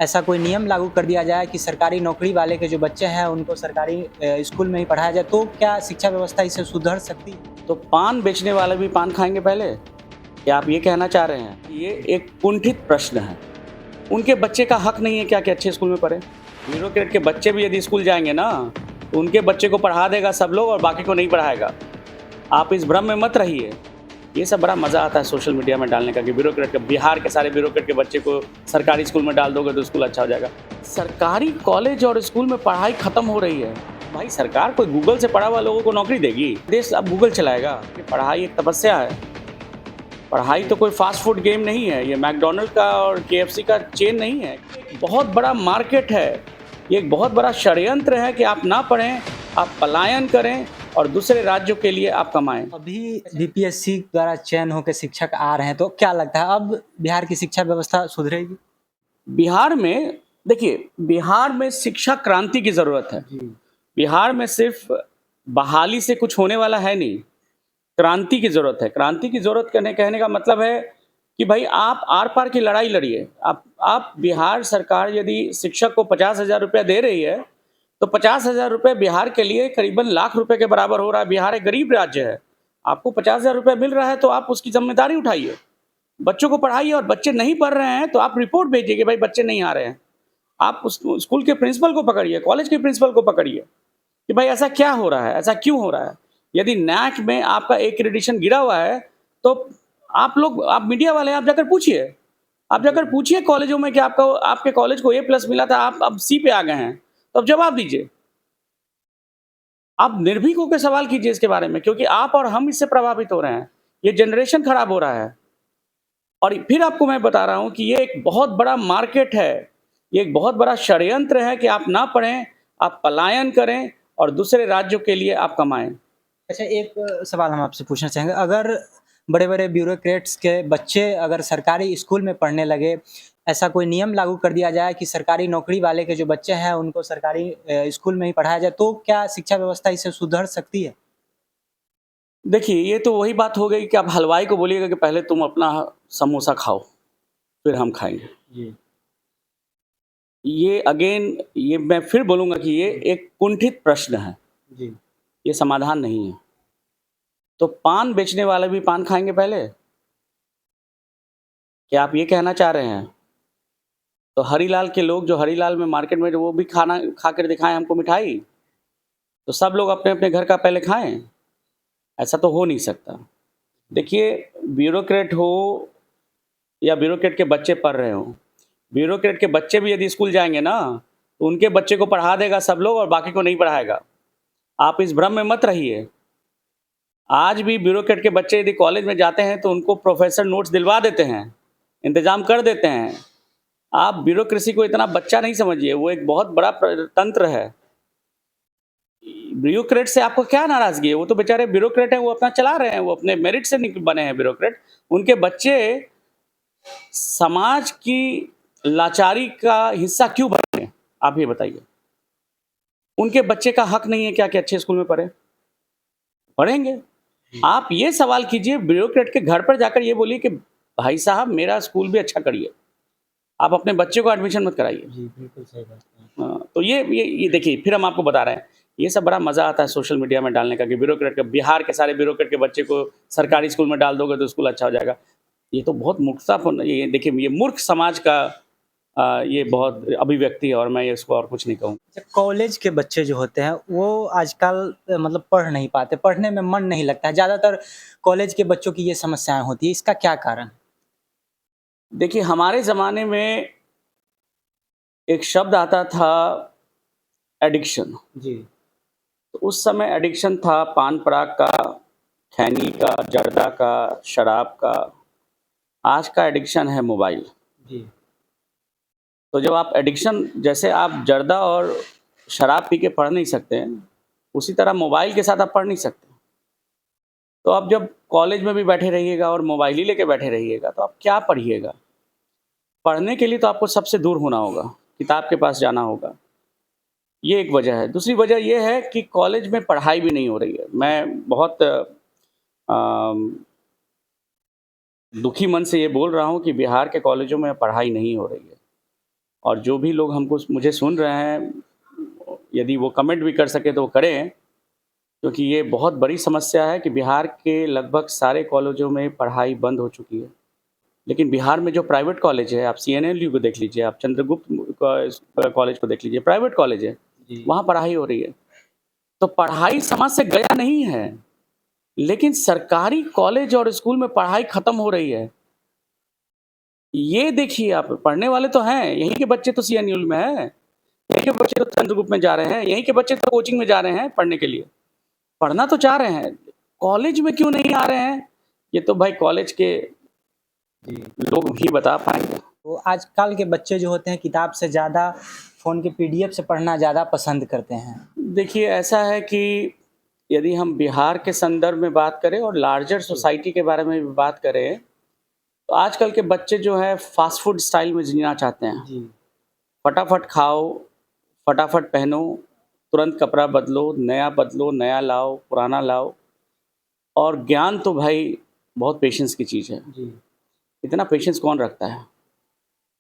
ऐसा कोई नियम लागू कर दिया जाए कि सरकारी नौकरी वाले के जो बच्चे हैं उनको सरकारी स्कूल में ही पढ़ाया जाए, तो क्या शिक्षा व्यवस्था इससे सुधर सकती है? तो पान बेचने वाले भी पान खाएंगे पहले? क्या आप ये कहना चाह रहे हैं? ये एक कुंठित प्रश्न है। उनके बच्चे का हक नहीं है क्या कि अच्छे स्कूल में पढ़े? ब्यूरोक्रेट के बच्चे भी यदि स्कूल जाएंगे ना, तो उनके बच्चे को पढ़ा देगा सब लोग और बाकी को नहीं पढ़ाएगा। आप इस भ्रम में मत रहिए। ये सब बड़ा मज़ा आता है सोशल मीडिया में डालने का कि ब्यूरोक्रेट के, बिहार के सारे ब्यूरोक्रेट के बच्चे को सरकारी स्कूल में डाल दोगे तो स्कूल अच्छा हो जाएगा। सरकारी कॉलेज और स्कूल में पढ़ाई खत्म हो रही है। भाई सरकार कोई गूगल से पढ़ा हुआ लोगों को नौकरी देगी? देश अब गूगल चलाएगा? ये पढ़ाई एक तपस्या है। पढ़ाई तो कोई फास्ट फूड गेम नहीं है, ये मैकडोनल्ड का और केएफसी का चेन नहीं है। बहुत बड़ा मार्केट है, ये एक बहुत बड़ा षड्यंत्र है कि आप ना पढ़ें, आप पलायन करें और दूसरे राज्यों के लिए आप कमाएं। अभी बीपीएससी द्वारा चयन होकर शिक्षक आ रहे हैं, तो क्या लगता है अब बिहार की शिक्षा व्यवस्था सुधरेगी? बिहार में देखिए, बिहार में शिक्षा क्रांति की ज़रूरत है। बिहार में सिर्फ बहाली से कुछ होने वाला है नहीं, क्रांति की ज़रूरत है। क्रांति की ज़रूरत कहने का मतलब है कि भाई आप आर पार की लड़ाई लड़िए। आप बिहार सरकार यदि शिक्षक को 50,000 रुपया दे रही है, तो 50,000 रुपये बिहार के लिए करीबन लाख रुपए के बराबर हो रहा है। बिहार एक गरीब राज्य है, आपको 50,000 रुपये मिल रहा है तो आप उसकी जिम्मेदारी उठाइए, बच्चों को पढ़ाइए। और बच्चे नहीं पढ़ रहे हैं तो आप रिपोर्ट भेजिए कि भाई बच्चे नहीं आ रहे हैं। आप उस स्कूल के प्रिंसिपल को पकड़िए, कॉलेज के प्रिंसिपल को पकड़िए कि भाई ऐसा क्या हो रहा है, ऐसा क्यों हो रहा है। यदि नैक में आपका एक्रेडिटेशन गिरा हुआ है तो आप मीडिया वाले आप जाकर पूछिए, कॉलेजों में कि आपके कॉलेज को A+ मिला था, आप अब C पे आ गए हैं, तो अब जवाब दीजिए। आप निर्भीक होकर सवाल कीजिए इसके बारे में, क्योंकि आप और हम इससे प्रभावित हो रहे हैं। ये जनरेशन खराब हो रहा है। और फिर आपको मैं बता रहा हूँ कि ये एक बहुत बड़ा मार्केट है, ये एक बहुत बड़ा षड्यंत्र है कि आप ना पढ़ें, आप पलायन करें और दूसरे राज्यों के लिए आप कमाएं। अच्छा, एक सवाल हम आपसे पूछना चाहेंगे, अगर बड़े-बड़े ब्यूरोक्रेट्स के बच्चे अगर सरकारी स्कूल में पढ़ने लगे, ऐसा कोई नियम लागू कर दिया जाए कि सरकारी नौकरी वाले के जो बच्चे हैं उनको सरकारी स्कूल में ही पढ़ाया जाए, तो क्या शिक्षा व्यवस्था इससे सुधर सकती है? देखिए, ये तो वही बात हो गई कि आप हलवाई को बोलिएगा कि पहले तुम अपना समोसा खाओ, फिर हम खाएँगे। जी। ये मैं फिर बोलूँगा कि ये एक कुंठित प्रश्न है, जी। ये समाधान नहीं है। तो पान बेचने वाले भी पान खाएँगे पहले? क्या आप ये कहना चाह रहे हैं? तो हरीलाल के लोग जो हरीलाल में मार्केट में जो वो भी खाना खा कर दिखाएँ हमको मिठाई, तो सब लोग अपने-अपने घर का पहले खाएँ? ऐसा तो हो नहीं सकता। देखिए, ब्यूरोक्रेट हो या ब्यूरोक्रेट के बच्चे पढ़ रहे हों, ब्यूरोक्रेट के बच्चे भी यदि स्कूल जाएँगे ना, तो उनके बच्चे को पढ़ा देगा सब लोग और बाकी को नहीं पढ़ाएगा। आप इस भ्रम में मत रहिए। आज भी ब्यूरोक्रेट के बच्चे यदि कॉलेज में जाते हैं तो उनको प्रोफ़ेसर नोट्स दिलवा देते हैं, इंतज़ाम कर देते हैं। आप ब्यूरोक्रेसी को इतना बच्चा नहीं समझिए, वो एक बहुत बड़ा तंत्र है। ब्यूरोक्रेट से आपको क्या नाराज़गी है? वो तो बेचारे ब्यूरोक्रेट हैं, वो अपना चला रहे हैं, वो अपने मेरिट से बने हैं ब्यूरोक्रेट। उनके बच्चे समाज की लाचारी का हिस्सा क्यों बने? आप ये बताइए। उनके बच्चे का हक नहीं है क्या कि अच्छे स्कूल में पढ़े? पढ़ेंगे। आप ये सवाल कीजिए, ब्यूरोक्रेट के घर पर जाकर ये बोलिए कि भाई साहब मेरा स्कूल भी अच्छा करिए। आप अपने बच्चे को एडमिशन मत कराइए। जी, बिल्कुल सही बात है। तो ये देखिए, फिर हम आपको बता रहे हैं, ये सब बड़ा मज़ा आता है सोशल मीडिया में डालने का कि ब्यूरोक्रेट के, बिहार के सारे ब्यूरोक्रेट के बच्चे को सरकारी स्कूल में डाल दोगे तो स्कूल अच्छा हो जाएगा। ये तो बहुत मूर्खतापूर्ण, ये देखिए, ये मूर्ख समाज का ये बहुत अभिव्यक्ति है और मैं इसको और कुछ नहीं कहूँगा। अच्छा, कॉलेज के बच्चे जो होते हैं वो आजकल मतलब पढ़ नहीं पाते, पढ़ने में मन नहीं लगता है। ज़्यादातर कॉलेज के बच्चों की ये समस्याएँ होती हैं, इसका क्या कारण है? देखिए, हमारे ज़माने में एक शब्द आता था एडिक्शन। जी। तो उस समय एडिक्शन था पान पराग का, खैनी का, जर्दा का, शराब का। आज का एडिक्शन है मोबाइल। जी। तो जब आप एडिक्शन, जैसे आप जर्दा और शराब पी के पढ़ नहीं सकते हैं, उसी तरह मोबाइल के साथ आप पढ़ नहीं सकते। तो आप जब कॉलेज में भी बैठे रहिएगा और मोबाइल ही लेके बैठे रहिएगा तो आप क्या पढ़िएगा? पढ़ने के लिए तो आपको सबसे दूर होना होगा, किताब के पास जाना होगा। ये एक वजह है। दूसरी वजह ये है कि कॉलेज में पढ़ाई भी नहीं हो रही है। मैं बहुत दुखी मन से ये बोल रहा हूँ कि बिहार के कॉलेजों में पढ़ाई नहीं हो रही है। और जो भी लोग हमको मुझे सुन रहे हैं, यदि वो कमेंट भी कर सके तो वो करें, क्योंकि ये बहुत बड़ी समस्या है कि बिहार के लगभग सारे कॉलेजों में पढ़ाई बंद हो चुकी है। लेकिन बिहार में जो प्राइवेट कॉलेज है, आप सीएनएलयू को देख लीजिए, आप चंद्रगुप्त कॉलेज को देख लीजिए, प्राइवेट कॉलेज है, वहाँ पढ़ाई हो रही है। तो पढ़ाई समाज से गया नहीं है, लेकिन सरकारी कॉलेज और स्कूल में पढ़ाई खत्म हो रही है। ये देखिए, आप पढ़ने वाले तो हैं, यहीं के बच्चे तो सीएनएलयू में हैं, यहीं के बच्चे तो चंद्रगुप्त में जा रहे हैं, यहीं के बच्चे तो कोचिंग में जा रहे हैं पढ़ने के लिए। पढ़ना तो चाह रहे हैं, कॉलेज में क्यों नहीं आ रहे हैं? ये तो भाई कॉलेज के लोग ही बता पाएँगे। तो आजकल के बच्चे जो होते हैं किताब से ज़्यादा फ़ोन के पीडीएफ से पढ़ना ज़्यादा पसंद करते हैं। देखिए, ऐसा है कि यदि हम बिहार के संदर्भ में बात करें और लार्जर सोसाइटी के बारे में भी बात करें, तो आजकल के बच्चे जो है फ़ास्ट फूड स्टाइल में जीना चाहते हैं। फटाफट खाओ, फटाफट पहनो, तुरंत कपड़ा बदलो, नया लाओ, पुराना लाओ। और ज्ञान तो भाई बहुत पेशेंस की चीज़ है। इतना पेशेंस कौन रखता है?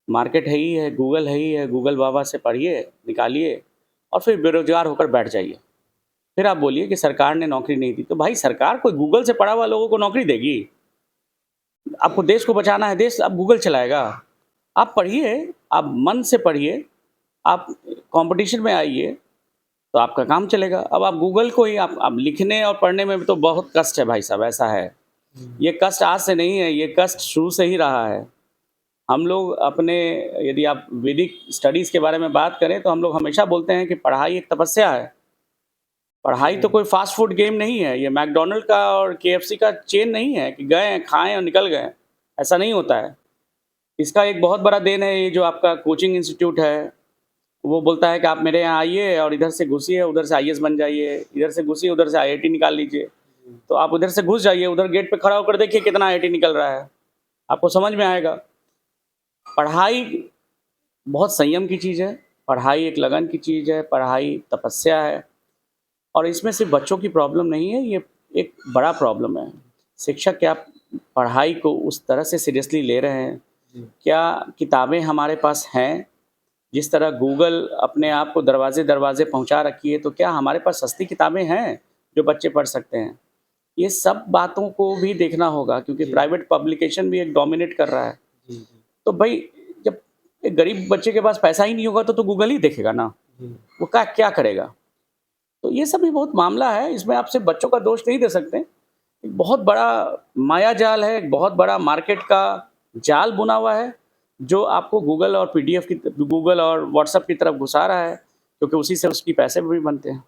मार्केट है ही है, गूगल बाबा से पढ़िए, निकालिए और फिर बेरोज़गार होकर बैठ जाइए। फिर आप बोलिए कि सरकार ने नौकरी नहीं दी, तो भाई सरकार कोई गूगल से पढ़ा हुआ लोगों को नौकरी देगी? आपको देश को बचाना है, देश अब गूगल चलाएगा? आप पढ़िए, आप मन से पढ़िए, आप कॉम्पिटिशन में आइए, तो आपका काम चलेगा। अब आप गूगल को ही आप लिखने और पढ़ने में तो बहुत कष्ट है भाई साहब, ऐसा है। ये कष्ट आज से नहीं है, ये कष्ट शुरू से ही रहा है। हम लोग अपने, यदि आप वैदिक स्टडीज़ के बारे में बात करें, तो हम लोग हमेशा बोलते हैं कि पढ़ाई एक तपस्या है। पढ़ाई तो कोई फ़ास्ट फूड गेम नहीं है, ये मैकडॉनल्ड का और केएफसी का चेन नहीं है कि गए, खाएँ और निकल गए, ऐसा नहीं होता है। इसका एक बहुत बड़ा देन है ये जो आपका कोचिंग इंस्टीट्यूट है, वो बोलता है कि आप मेरे यहाँ आइए और इधर से घुसिए, उधर से आईएएस बन जाइए, इधर से घुसिए, उधर से आईआईटी निकाल लीजिए। तो आप उधर से घुस जाइए, उधर गेट पे खड़ा होकर देखिए कितना आईआईटी निकल रहा है, आपको समझ में आएगा। पढ़ाई बहुत संयम की चीज़ है, पढ़ाई एक लगन की चीज़ है, पढ़ाई तपस्या है और इसमें सिर्फ बच्चों की प्रॉब्लम नहीं है, ये एक बड़ा प्रॉब्लम है। शिक्षक क्या पढ़ाई को उस तरह से सीरियसली ले रहे हैं? क्या किताबें हमारे पास हैं? जिस तरह गूगल अपने आप को दरवाजे-दरवाजे पहुँचा रखी है, तो क्या हमारे पास सस्ती किताबें हैं, जो बच्चे पढ़ सकते हैं? ये सब बातों को भी देखना होगा क्योंकि प्राइवेट पब्लिकेशन भी एक डोमिनेट कर रहा है। तो भाई जब एक गरीब बच्चे के पास पैसा ही नहीं होगा तो गूगल ही देखेगा ना, वो क्या करेगा? तो ये सब भी बहुत मामला है, इसमें आप सिर्फ बच्चों का दोष नहीं दे सकते। एक बहुत बड़ा माया जाल है, एक बहुत बड़ा मार्केट का जाल बुना हुआ है, जो आपको गूगल और व्हाट्सएप की तरफ घुसा रहा है, क्योंकि उसी से उसकी पैसे भी बनते हैं।